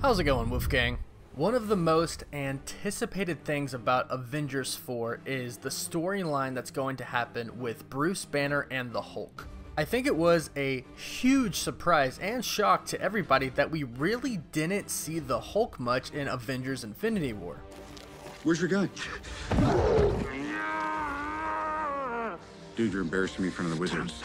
How's it going, Wolfgang? One of the most anticipated things about Avengers 4 is the storyline that's going to happen with Bruce Banner and the Hulk. I think it was a huge surprise and shock to everybody that we really didn't see the Hulk much in Avengers Infinity War. Where's your gun? Dude, you're embarrassing me in front of the wizards.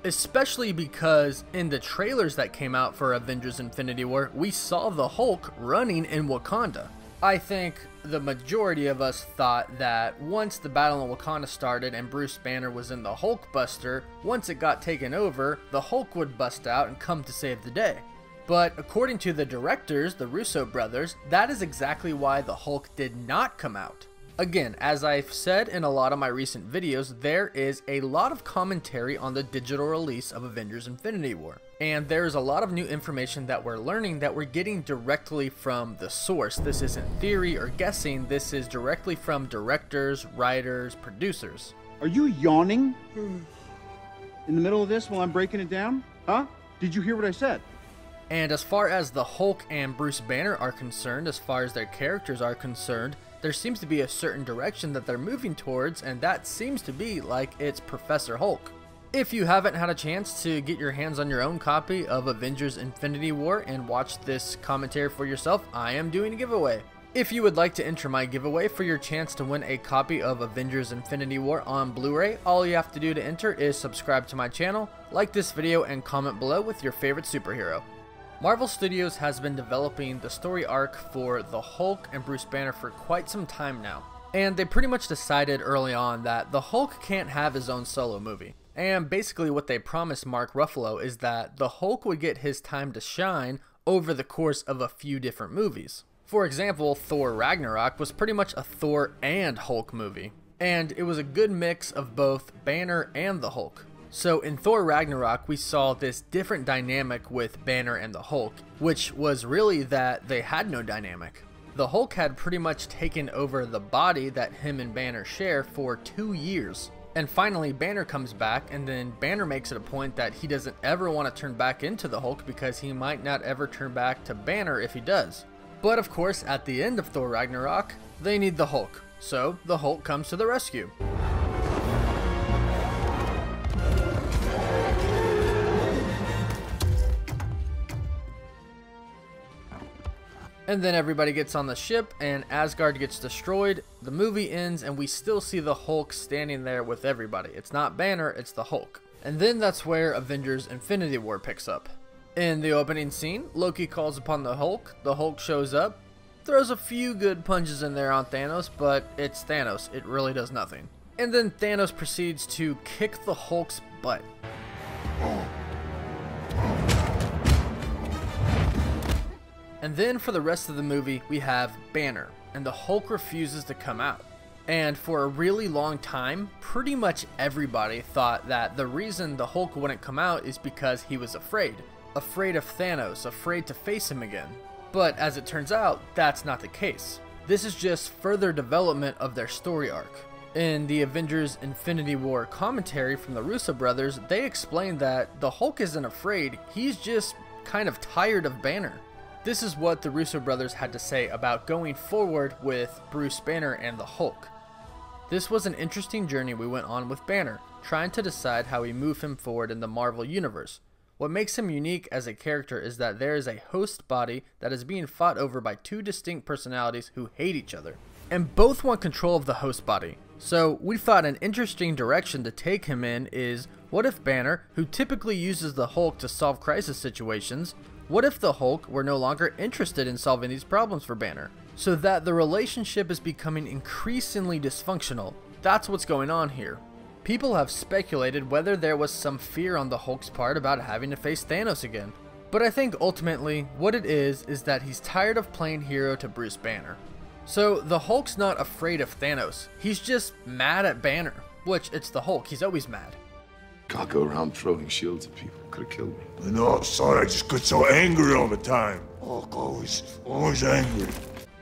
Especially because in the trailers that came out for Avengers Infinity War, we saw the Hulk running in Wakanda. I think the majority of us thought that once the battle in Wakanda started and Bruce Banner was in the Hulk Buster, once it got taken over, the Hulk would bust out and come to save the day. But according to the directors, the Russo brothers, that is exactly why the Hulk did not come out. Again, as I've said in a lot of my recent videos, there is a lot of commentary on the digital release of Avengers Infinity War. And there's a lot of new information that we're learning that we're getting directly from the source. This isn't theory or guessing, this is directly from directors, writers, producers. Are you yawning in the middle of this while I'm breaking it down? Huh? Did you hear what I said? And as far as the Hulk and Bruce Banner are concerned, as far as their characters are concerned, there seems to be a certain direction that they're moving towards, and that seems to be like it's Professor Hulk. If you haven't had a chance to get your hands on your own copy of Avengers Infinity War and watch this commentary for yourself, I am doing a giveaway. If you would like to enter my giveaway for your chance to win a copy of Avengers Infinity War on Blu-ray, all you have to do to enter is subscribe to my channel, like this video, and comment below with your favorite superhero. Marvel Studios has been developing the story arc for the Hulk and Bruce Banner for quite some time now. And they pretty much decided early on that the Hulk can't have his own solo movie. And basically what they promised Mark Ruffalo is that the Hulk would get his time to shine over the course of a few different movies. For example, Thor Ragnarok was pretty much a Thor and Hulk movie. And it was a good mix of both Banner and the Hulk. So in Thor Ragnarok, we saw this different dynamic with Banner and the Hulk, which was really that they had no dynamic. The Hulk had pretty much taken over the body that him and Banner share for 2 years. And finally, Banner comes back, and then Banner makes it a point that he doesn't ever want to turn back into the Hulk because he might not ever turn back to Banner if he does. But of course, at the end of Thor Ragnarok, they need the Hulk. So the Hulk comes to the rescue. And then everybody gets on the ship and Asgard gets destroyed, the movie ends, and we still see the Hulk standing there with everybody. It's not Banner, it's the Hulk. And then that's where Avengers Infinity War picks up. In the opening scene, Loki calls upon the Hulk shows up, throws a few good punches in there on Thanos, but it's Thanos, it really does nothing. And then Thanos proceeds to kick the Hulk's butt. And then for the rest of the movie, we have Banner, and the Hulk refuses to come out. And for a really long time, pretty much everybody thought that the reason the Hulk wouldn't come out is because he was afraid. Afraid of Thanos, afraid to face him again. But as it turns out, that's not the case. This is just further development of their story arc. In the Avengers Infinity War commentary from the Russo brothers, they explained that the Hulk isn't afraid, he's just kind of tired of Banner. This is what the Russo brothers had to say about going forward with Bruce Banner and the Hulk. This was an interesting journey we went on with Banner, trying to decide how we move him forward in the Marvel Universe. What makes him unique as a character is that there is a host body that is being fought over by two distinct personalities who hate each other. And both want control of the host body. So we thought an interesting direction to take him in is, what if Banner, who typically uses the Hulk to solve crisis situations, what if the Hulk were no longer interested in solving these problems for Banner? So that the relationship is becoming increasingly dysfunctional. That's what's going on here. People have speculated whether there was some fear on the Hulk's part about having to face Thanos again. But I think ultimately, what it is that he's tired of playing hero to Bruce Banner. So the Hulk's not afraid of Thanos, he's just mad at Banner. Which, it's the Hulk, he's always mad. Can't go around throwing shields at people. Could have killed me. I know, sorry, I just get so angry all the time. Always angry.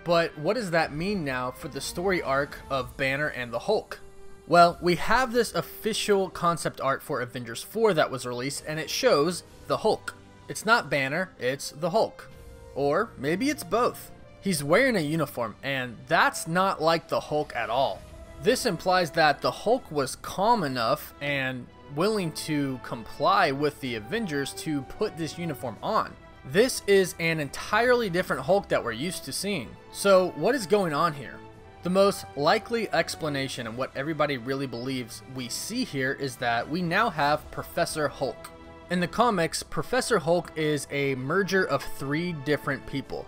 But what does that mean now for the story arc of Banner and the Hulk? Well, we have this official concept art for Avengers 4 that was released, and it shows the Hulk. It's not Banner, it's the Hulk. Or maybe it's both. He's wearing a uniform, and that's not like the Hulk at all. This implies that the Hulk was calm enough and willing to comply with the Avengers to put this uniform on. This is an entirely different Hulk that we're used to seeing. So what is going on here? The most likely explanation and what everybody really believes we see here is that we now have Professor Hulk. In the comics, Professor Hulk is a merger of 3 different people: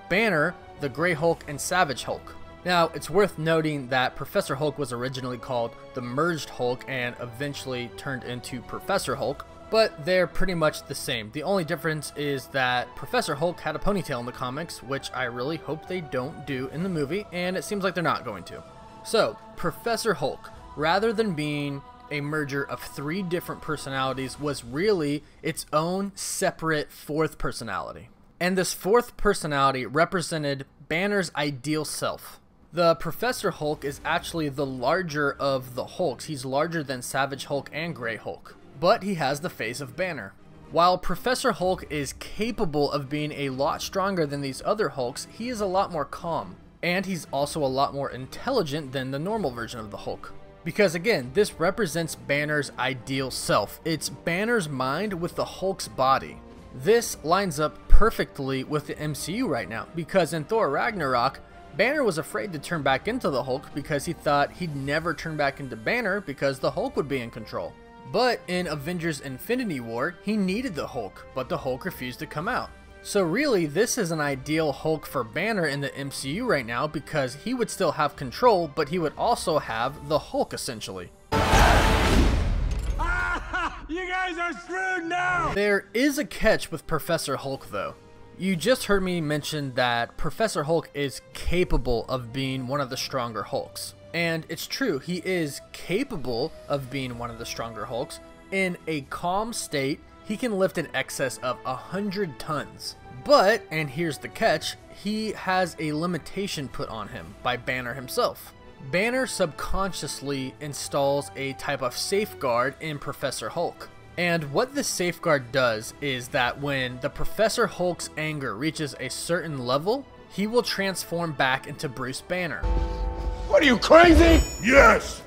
Banner, the Grey Hulk, and Savage Hulk. Now, it's worth noting that Professor Hulk was originally called the Merged Hulk and eventually turned into Professor Hulk, but they're pretty much the same. The only difference is that Professor Hulk had a ponytail in the comics, which I really hope they don't do in the movie, and it seems like they're not going to. So, Professor Hulk, rather than being a merger of 3 different personalities, was really its own separate 4th personality. And this 4th personality represented Banner's ideal self. The Professor Hulk is actually the larger of the Hulks. He's larger than Savage Hulk and Grey Hulk, but he has the face of Banner. While Professor Hulk is capable of being a lot stronger than these other Hulks, he is a lot more calm, and he's also a lot more intelligent than the normal version of the Hulk. Because again, this represents Banner's ideal self. It's Banner's mind with the Hulk's body. This lines up perfectly with the MCU right now, because in Thor Ragnarok, Banner was afraid to turn back into the Hulk because he thought he'd never turn back into Banner because the Hulk would be in control. But in Avengers Infinity War, he needed the Hulk, but the Hulk refused to come out. So really, this is an ideal Hulk for Banner in the MCU right now because he would still have control, but he would also have the Hulk essentially. You guys are screwed now! There is a catch with Professor Hulk though. You just heard me mention that Professor Hulk is capable of being one of the stronger Hulks. And it's true, he is capable of being one of the stronger Hulks. In a calm state, he can lift in excess of 100 tons. But, and here's the catch, he has a limitation put on him by Banner himself. Banner subconsciously installs a type of safeguard in Professor Hulk. And what this safeguard does is that when the Professor Hulk's anger reaches a certain level, he will transform back into Bruce Banner. What are you, crazy? Yes!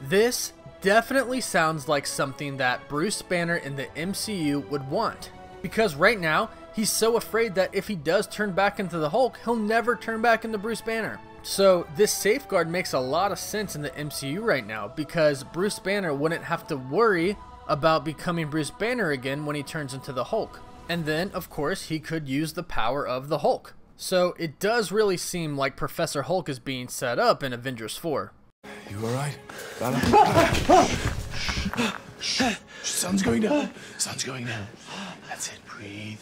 This definitely sounds like something that Bruce Banner in the MCU would want. Because right now, he's so afraid that if he does turn back into the Hulk, he'll never turn back into Bruce Banner. So this safeguard makes a lot of sense in the MCU right now because Bruce Banner wouldn't have to worry about becoming Bruce Banner again when he turns into the Hulk. And then, of course, he could use the power of the Hulk. So it does really seem like Professor Hulk is being set up in Avengers 4. You alright? Sun's going down. Sun's going down. That's it. Breathe.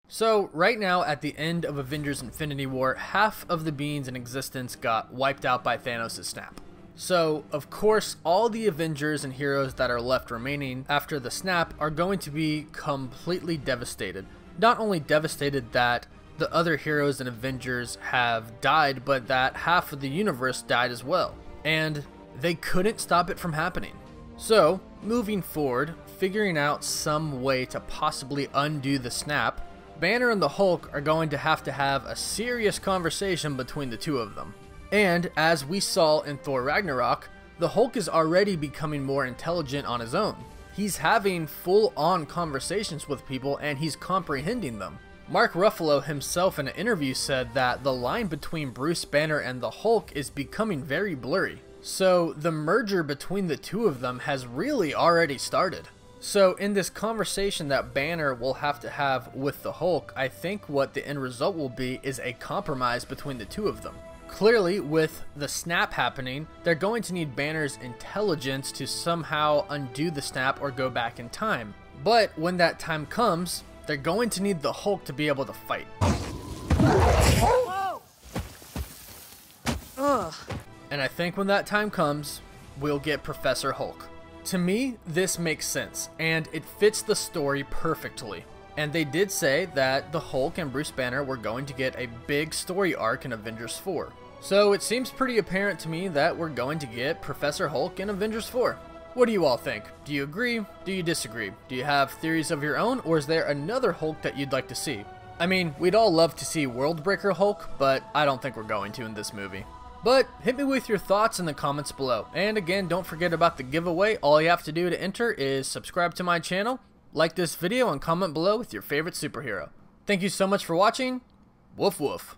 So right now at the end of Avengers Infinity War, half of the beings in existence got wiped out by Thanos' snap. So of course all the Avengers and heroes that are left remaining after the snap are going to be completely devastated. Not only devastated that the other heroes and Avengers have died, but that half of the universe died as well. And they couldn't stop it from happening. So moving forward, figuring out some way to possibly undo the snap, Banner and the Hulk are going to have a serious conversation between the two of them. And as we saw in Thor Ragnarok, the Hulk is already becoming more intelligent on his own. He's having full-on conversations with people and he's comprehending them. Mark Ruffalo himself in an interview said that the line between Bruce Banner and the Hulk is becoming very blurry. So the merger between the two of them has really already started. So in this conversation that Banner will have with the Hulk, I think what the end result will be is a compromise between the two of them. Clearly, with the snap happening, they're going to need Banner's intelligence to somehow undo the snap or go back in time. But when that time comes, they're going to need the Hulk to be able to fight. And I think when that time comes, we'll get Professor Hulk. To me, this makes sense, and it fits the story perfectly. And they did say that the Hulk and Bruce Banner were going to get a big story arc in Avengers 4. So it seems pretty apparent to me that we're going to get Professor Hulk in Avengers 4. What do you all think? Do you agree? Do you disagree? Do you have theories of your own, or is there another Hulk that you'd like to see? I mean, we'd all love to see Worldbreaker Hulk, but I don't think we're going to in this movie. But hit me with your thoughts in the comments below. And again, don't forget about the giveaway. All you have to do to enter is subscribe to my channel, like this video, and comment below with your favorite superhero. Thank you so much for watching. Woof woof.